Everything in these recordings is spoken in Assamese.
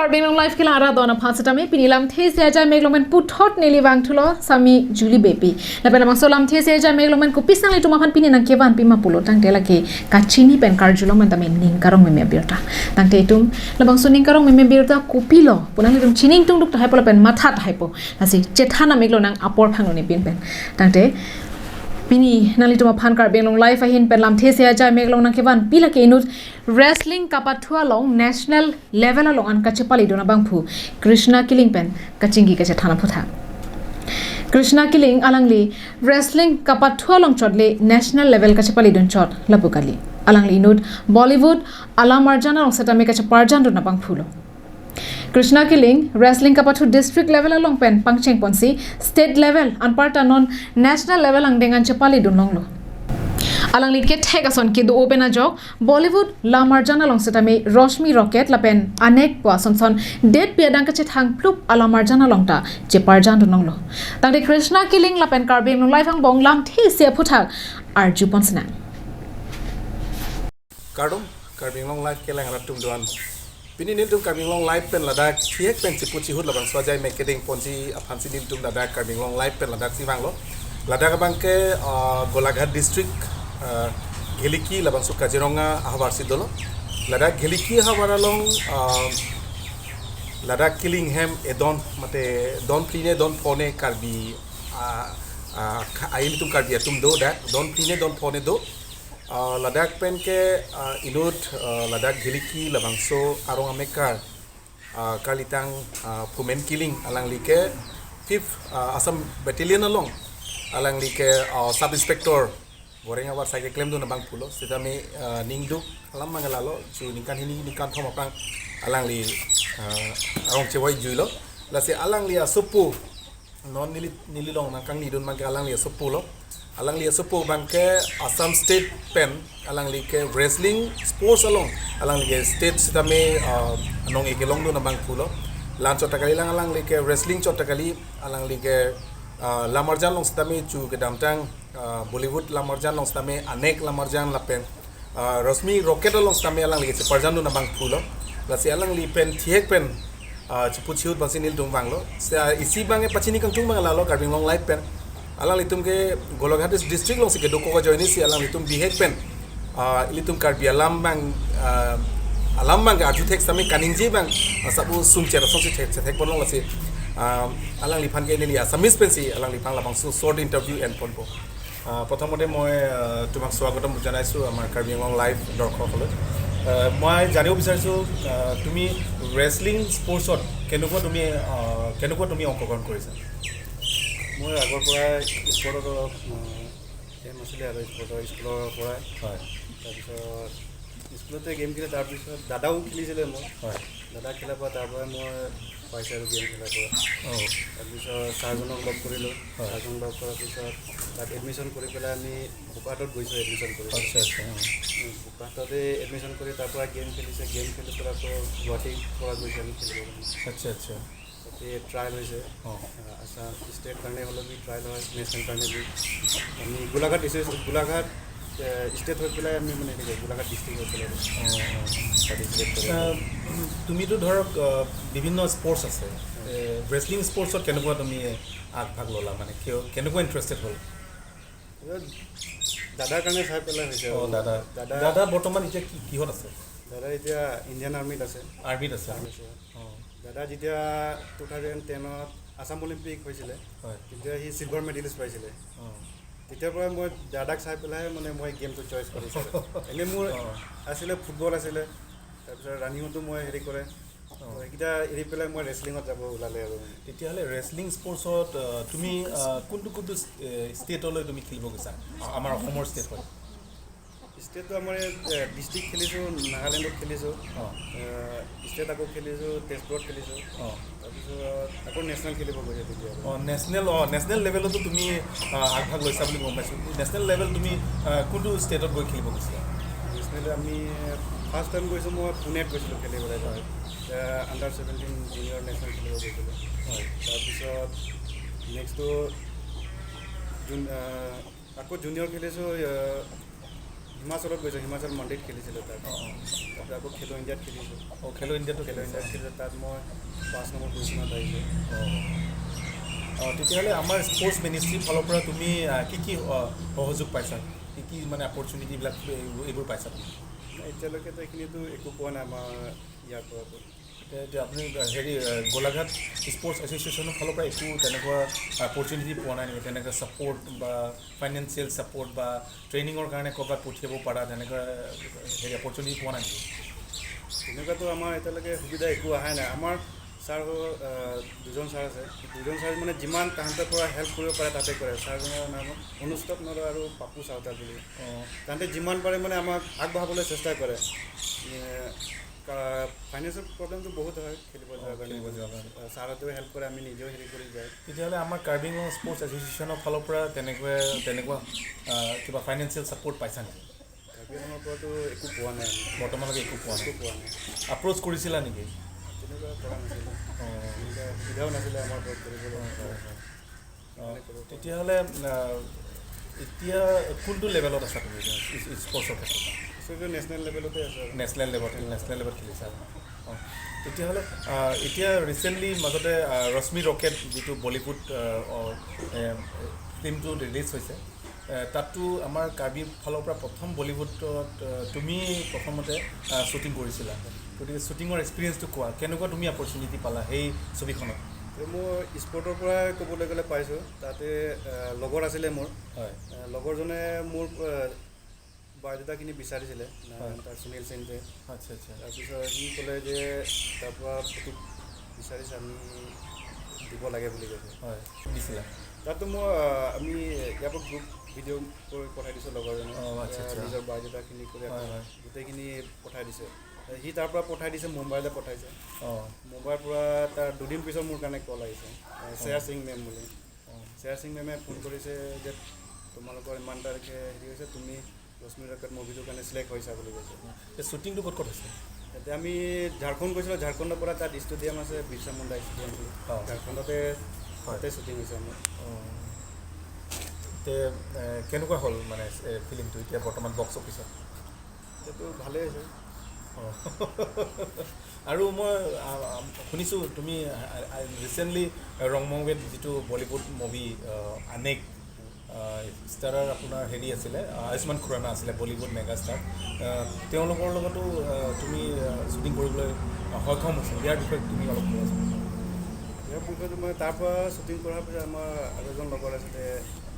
Carbing long life kila ara dona phansatami pinilam the se ja meglomen puthot nilibang thulo sami juli bepi la pela mangsolam the se ja meglomen ko pisang le tuma phan pini nang keban pima pulo tang tela ke kachini pen karjulo man tamen ning karong me birta tang te tum la bang suning karong me birta kopilo punang tum chining tung duk ta haipo pen matha ta haipo asi chethana meglo nang apor phanglo ni pin pen tang te Pini nali tuma phan carbing long life ahin pen lam the se ja meglong nang keban pila ke inut wrestling kapathua long national level along an kachepali dona bangphu Krishna killing pen kachingi kache thana phutha Krishna killing alangli wrestling kapathua long chodle national level kachepali don chot lapukali alangli inut Bollywood alamarjana long setame kache parjan dona bangphulo Krishna killing wrestling kapathu district level along pen pangcheng ponsi state level anparta non national level ang dengan chepali dunlonglo alang litke thegason ki do open a jog Bollywood la marjana long setame Roshmi Rocket la pen anek poason son date piadang ka chethang plup ala marjana long ta che parjan dunlonglo tangde Krishna killing la pen carbing long life ang bong lam thi se phuthak arju ponsna carbing long life kelang ratum duan Pini nil tum carbing long life pen ladak thiek pen chipuchi hut labang swajai marketing ponji aphansi nil tum ladak carbing long life pen ladak sibang lo ladak abang ke Golaghat district Gheliki labang su Kajironga ahbar sidolo ladak Gheliki ahbar along ladak Killingham edon mate don pline don phone karbi ail tum karbi atum do dak don pline don phone do Ladak pen ke inut ladak Gheliki labang so arong amekar kalitang pumen killing alang like 5th Assam battalion along alang like sub inspector goreng awar sai claim do na bang pulo setame ningdu alam mangalalo chu ningkan hini ningkan thom apang alang li arong chewai juilo la se alang li asupu non nili long nang kang ni don mang alang li asupu lo alang li asupu bang ke Assam state pen alang li ke wrestling sports along alang li ke state setame anong ikelong do na bang pulo lan chotakali lang alang li ke wrestling chotakali alang li ke lamarjan long setame chu ke damtang Bollywood lamarjan long setame anek lamarjan la pen Roshmi Rocket long setame alang li ke parjan do na bang pulo la si alang li pen thiek pen chipuchiut basinil tung banglo isi bange pachini kang tung bang lalo carbing long life pen alang litum ke Golaghat district long sike doko ko joini si alang litum bihek pen litum karbi alam bang ke aju tek sami kaningji bang sabu sumcher songsi tek polong lasi alang lipan ke ni asamis pen si alang lipang labang su short interview and ponpo prothomode moi tumak swagotom janaisu amar carbing long life dorkhokole মই জানিব বিচাৰিছো তুমি wrestling sportsত কেনেকুৱা তুমি অংশগ্ৰহণ কৰিছা মই আগৰ পৰা স্পৰ্টত অলপ গেম আছিলে আৰু স্কুলৰ পৰা হয় তাৰপিছত স্কুলতে গেম খেলে তাৰপিছত দাদাও খেলিছিলে মই হয় দাদা খেলাৰ পৰা তাৰ পৰা মই পাইছোঁ আৰু গেম খেলাৰ পৰা তাৰপিছত ছাৰজনক লগ কৰিলোঁ ছাৰজনক লগ কৰাৰ পিছত তাত এডমিশ্যন কৰি পেলাই আমি বোকাহাটত গৈছোঁ এডমিশ্যন কৰি বোকাহাটতে এডমিশ্যন কৰি তাৰ পৰা গেম খেলি পেলাই আকৌ গুৱাহাটীৰ পৰা গৈছোঁ আমি খেলিব তাতে ট্ৰায়েল হৈছে আছাম ষ্টেট কাৰণে হ'লেও বি ট্ৰায়েল হয় নেশ্যনেল কাৰণে বি আমি গোলাঘাট ষ্টেট হৈ পেলাই আমি মানে গোলাঘাট ডিষ্ট্ৰিক্ট হৈ পেলাই তুমিতো ধৰক বিভিন্ন স্পৰ্টছ আছে wrestling স্পৰ্টছত কেনেকুৱা তুমি আগভাগ ল'লা মানে কেনেকুৱা ইণ্টাৰেষ্টেড হ'ল দাদাৰ কাৰণে চাই পেলাই হৈছে দাদা বৰ্তমান এতিয়া কিহত আছে দাদা এতিয়া ইণ্ডিয়ান আৰ্মিত আছে দাদা যেতিয়া 2010ত আছাম অলিম্পিক হৈছিলে তেতিয়া সি চিলভাৰ মেডেলিষ্ট পাইছিলে তেতিয়াৰ পৰা মই দাদাক চাই পেলাই মানে মই গেমটো চইচ কৰিছিলোঁ এনেই মোৰ আছিলে ফুটবল আছিলে তাৰপিছত ৰানিঙতো মই হেৰি কৰে এইকেইটা এৰি পেলাই মই ৰেচলিঙত যাব ওলালে আৰু তেতিয়াহ'লে ৰেচলিং স্পৰ্টছত তুমি কোনটো ষ্টেটলৈ তুমি খেলিব গৈছা আমাৰ অসমৰ ষ্টেট হয় ষ্টেটটো আমাৰ ডিষ্ট্ৰিক্ট খেলিছোঁ নাগালেণ্ডত খেলিছোঁ ষ্টেট আকৌ খেলিছোঁ তেজপুৰত খেলিছোঁ তাৰপিছত আকৌ নেশ্যনেল খেলিব গৈছে তেতিয়া নেশ্যনেল লেভেলতো তুমি আগভাগ লৈছা বুলি গম পাইছোঁ নেশ্যনেল লেভেল তুমি কোনটো ষ্টেটত গৈ খেলিব গৈছিলা নেশ্যনেল আমি ফাৰ্ষ্ট টাইম গৈছোঁ মই পুনেত গৈছিলোঁ খেলিবলৈ হয় আণ্ডাৰ 17 জুনিয়ৰ নেশ্যনেল খেলিব গৈছিলোঁ হয় তাৰপিছত নেক্সটটো আকৌ জুনিয়ৰ খেলিছোঁ হিমাচলত গৈছোঁ, হিমাচল মন্দিৰত খেলিছিলোঁ তাত। তাৰপিছত আকৌ খেলো ইণ্ডিয়াত খেলিছোঁ। খেলো ইণ্ডিয়াতো খেলো ইণ্ডিয়াত খেলিছোঁ, তাত মই 5 নম্বৰ পজিশ্যনত আহিছোঁ। তেতিয়াহ'লে আমাৰ স্পৰ্টছ মিনিষ্ট্ৰীৰ ফালৰ পৰা তুমি কি কি সহযোগ পাইছা, কি কি মানে অপৰচুনিটিবিলাক এইবোৰ পাইছা তুমি? এতিয়ালৈকেতো এইখিনিতো একো পোৱা নাই আমাৰ ইয়াৰ পৰাতো। এতিয়া আপুনি হেৰি গোলাঘাট স্পৰ্টছ এছ'চিয়েশ্যনৰ ফালৰ পৰা একো তেনেকুৱা অপৰচুনিটি পোৱা নাই নেকি, তেনেকৈ ছাপৰ্ট বা ফাইনেন্সিয়েল ছাপৰ্ট বা ট্ৰেইনিঙৰ কাৰণে ক'ৰবাত পঠিয়াব পৰা তেনেকুৱা হেৰি অপৰচুনিটি পোৱা নাই নেকি? তেনেকুৱাতো আমাৰ এতিয়ালৈকে সুবিধা একো অহাই নাই। আমাৰ ছাৰ দুজন ছাৰ আছে, দুজন ছাৰ মানে যিমান তাহাঁতৰ পৰা হেল্প কৰিব পাৰে তাতে কৰে। ছাৰজনৰ নাম অনুষ্টৱ নৰহ আৰু পাপু চাউতা বুলি। তাহাঁতে যিমান পাৰে মানে আমাক আগবঢ়াবলৈ চেষ্টা কৰে। ফাইনেন্সিয়েল প্ৰব্লেমটো বহুত হয় খেলিব যোৱাৰ কাৰণে, ছাৰহঁতেও হেল্প কৰে, আমি নিজেও হেৰি কৰি যায়। তেতিয়াহ'লে আমাৰ কাৰ্বি আংলং স্পৰ্টছ এছ'চিয়েশ্যনৰ ফালৰ পৰা তেনেকুৱা কিবা ফাইনেন্সিয়েল ছাপৰ্ট পাইছা নেকি? কাৰ্বি আংলঙৰ পৰাতো একো পোৱা নাই, বৰ্তমানলৈকে একো পোৱা নাই। নাই। এপ্ৰ'চ কৰিছিলা নেকি? তেনেকুৱা কৰা নাছিলে, তেনেকুৱা সুবিধাও নাছিলে আমাৰ ঘৰত কৰিবলৈ। তেতিয়াহ'লে এতিয়া কোনটো লেভেলত আছা তুমি স্পৰ্টছৰ ক্ষেত্ৰত? নেশ্যনেল লেভেলতে আছে আৰু। নেশ্যনেল লেভেলত খেলিছা। তেতিয়াহ'লে এতিয়া ৰিচেণ্টলি মাজতে ৰশ্মি ৰকেট যিটো বলীউড ফিল্মটো ৰিলিজ হৈছে, তাততো আমাৰ কাৰ্বি ফালৰ পৰা প্ৰথম বলীউডত তুমি প্ৰথমতে শ্বুটিং কৰিছিলা। গতিকে শ্বুটিঙৰ এক্সপিৰিয়েঞ্চটো কোৱা, কেনেকুৱা তুমি অপৰচুনিটি পালা সেই ছবিখনত? মই স্পৰ্টৰ পৰাই ক'বলৈ গ'লে পাইছোঁ। তাতে লগৰ আছিলে মোৰ, হয়, লগৰজনে মোৰ বায়'ডাটাখিনি বিচাৰিছিলে, তাৰ সুনীল সিংহে। আচ্ছা আচ্ছা। তাৰপিছত সি ক'লে যে তাৰপৰা ফটো বিচাৰিছে, আমি দিব লাগে বুলি কৈছে। হয়, দিছিলা? তাতো আমি ইয়াৰ পৰা গ্ৰুপ ভিডিঅ' কৰি পঠাই দিছোঁ লগৰজনে। নিজৰ বায়'ডাটাখিনি কৰি গোটেইখিনি পঠাই দিছে। সি তাৰ পৰা পঠাই দিছে, মুম্বাইলৈ পঠাইছে। মুম্বাইৰ পৰা তাৰ 2 দিন পিছত মোৰ কাৰণে কল আহিছে, শ্ৰেয়া সিং মেম বুলি। শ্ৰেয়া সিং মেমে ফোন কৰিছে যে তোমালোকৰ ইমান তাৰিখে হেৰি হৈছে, তুমি ৰশ্মি ৰকেট মুভিটোৰ কাৰণে চিলেক্ট হৈছা বুলি কৈছে। শ্বুটিংটো ক'ত হৈছে? এতিয়া আমি ঝাৰখণ্ড গৈছিলোঁ, ঝাৰখণ্ডৰ পৰা তাত ষ্টেডিয়াম আছে, বিৰছা মুণ্ডা ষ্টেডিয়াম বুলি, ঝাৰখণ্ডতে তাতে শ্বুটিং হৈছে আমাৰ। কেনেকুৱা হ'ল মানে ফিল্মটো এতিয়া বৰ্তমান বক্স অফিচত? এতিয়াতো ভালেই হৈছে। আৰু মই শুনিছোঁ তুমি ৰিচেণ্টলি ৰংমংৱেত যিটো বলীউড মুভি আনেক ষ্টাৰৰ আপোনাৰ হেৰি আছিলে, আয়ুষ্মান খুৰানা আছিলে, বলীউড মেগাষ্টাৰ, তেওঁলোকৰ লগতো তুমি শ্বুটিং কৰিবলৈ সক্ষম হৈছিল। ইয়াৰ বিষয়ে তুমি অলপ কোৱাচোন। ইয়াৰ বিষয়টো মই তাৰ পৰা শ্বুটিং কৰাৰ পিছত আমাৰ আৰু এজন লগৰ আছিলে,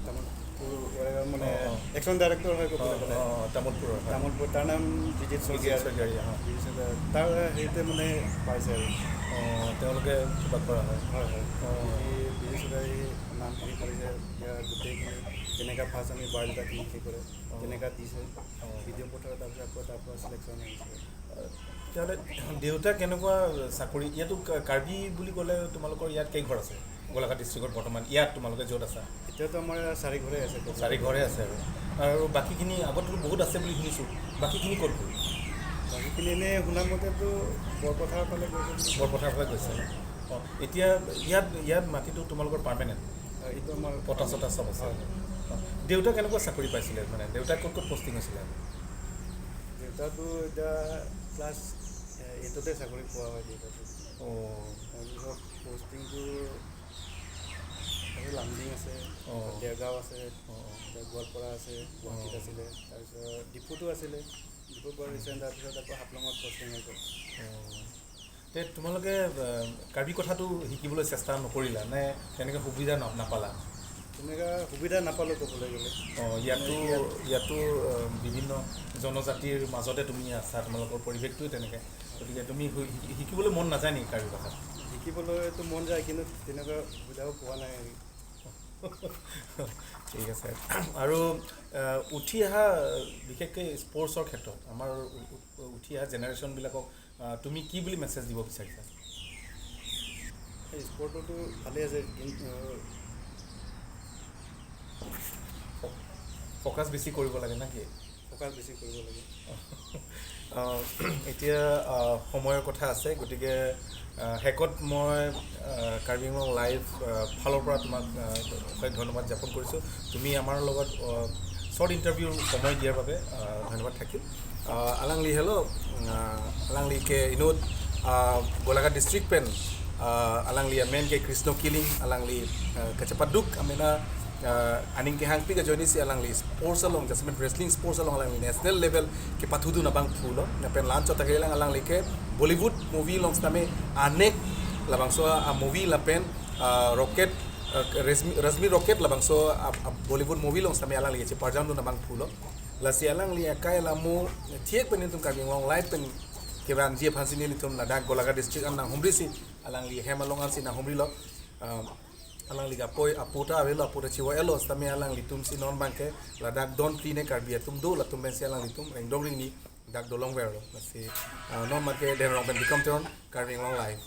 তামোলপুৰ মানে একশ্যন ডাইৰেক্টৰ হয় ক'বলৈ গ'লে, তামোলপুৰ, তাৰ নাম বিজিত শইকীয়া। তাৰ হেৰিতে মানে পাইছে আৰু তেওঁলোকে কিবা কৰা হয়। হয় হয়, বিজিত শইকীয়াই নাম হেৰি কৰিছে, ইয়াৰ গোটেইখিনি কেনেকুৱা ফাৰ্ষ্ট আমি বায়'ডাটাখিনি হেৰি কৰে, তেনেকুৱা দিছে, ভিডিঅ' পঠাই তাৰপিছত আকৌ তাৰ পৰা চিলেকশ্যন আহিছে। তেতিয়াহ'লে দেউতা কেনেকুৱা চাকৰি? ইয়াতো কাৰ্বি বুলি ক'লে তোমালোকৰ ইয়াত কেই ঘৰ আছে গোলাঘাট ডিষ্ট্ৰিক্টত বৰ্তমান? ইয়াত তোমালোকে য'ত আছা এতিয়াতো আমাৰ 4 ঘৰে আছে। 4 ঘৰে আছে আৰু বাকীখিনি আগতো বহুত আছে বুলি শুনিছোঁ, বাকীখিনি ক'ত গ'ল? বাকীখিনি এনেই শুনা মতেতো বৰপথাৰৰ ফালে গৈছে। বৰপথাৰৰ ফালে গৈছে। এতিয়া ইয়াত মাটিটো তোমালোকৰ পাৰ্মানেণ্ট? এইটো আমাৰ পটা চটা চব আছে। দেউতা কেনেকুৱা চাকৰি পাইছিলে, মানে দেউতাই ক'ত পষ্টিং হৈছিলে? দেউতাটো এতিয়া ক্লাছ 8তে চাকৰি পোৱা হয় দেউতাটো। তাৰপিছত পষ্টিংটো লামডিং আছে, দেৰগাঁও আছে, গোৱালপাৰা আছে, গুৱাহাটীত আছিলে, তাৰপিছত ডিপুটো আছিলে, ডিপুৰ পৰা ৰিচেণ্ট তাৰপিছত আকৌ হাফলঙত পষ্টিং হৈছে। তোমালোকে কাৰ্বি কথাটো শিকিবলৈ চেষ্টা নকৰিলা নে তেনেকৈ সুবিধা নাপালা? তেনেকুৱা সুবিধা নাপালোঁ ক'বলৈ গ'লে। ইয়াতো বিভিন্ন জনজাতিৰ মাজতে তুমি আছা, তোমালোকৰ পৰিৱেশটোৱে তেনেকৈ, গতিকে তুমি শিকিবলৈ মন নাযায় নেকি কাৰ্বি কথা? শিকিবলৈতো মন যায়, কিন্তু তেনেকুৱা সুবিধাও পোৱা নাই। ঠিক আছে। আৰু উঠি অহা বিশেষকৈ স্পৰ্টছৰ ক্ষেত্ৰত আমাৰ উঠি অহা জেনেৰেশ্যনবিলাকক তুমি কি বুলি মেছেজ দিব বিচাৰিছা? স্পৰ্টতো ভালেই আছে, কিন্তু ফ'কাছ বেছি কৰিব লাগে নে কি? ফ'কাছ বেছি কৰিব লাগে। এতিয়া সময়ৰ কথা আছে, গতিকে শেষত মই কাৰ্বি আংলং লাইভ ফালৰ পৰা তোমাক অশেষ ধন্যবাদ জ্ঞাপন কৰিছোঁ। তুমি আমাৰ লগত শৰ্ট ইণ্টাৰভিউৰ সময় দিয়াৰ বাবে ধন্যবাদ থাকিল আলাংলি হেল্ল' আলাংলি কে ইনোদ গোলাঘাট ডিষ্ট্ৰিক্ট পেন alang li amen ke Krishno killing alang li kacapaduk amena aning ke hangpi ka joini si alang li sports along jasmen wrestling sports along alang li national level ke pathudu na bang phulo na pen lancho ta kelang alang li ke Bollywood movie longs tame anek labang so a movie la pen rocket Rasmi Rocket labang so Bollywood movie longs tame alang li che parjam na bang phulo la si alang li kai la mu thiek pen tum ka long live pen keban dia pansini litum Ladakh Golaghat district amnang humri si alang li hemalong si na humri lo alang li apoi aputa avelo aputa chiwa elo stame alang li tum si non banke Ladakh don clean karbia tum do la tum ben si alang li tum reng dong ring ni dak dolong vero si non marke den rong ben become turn carving long life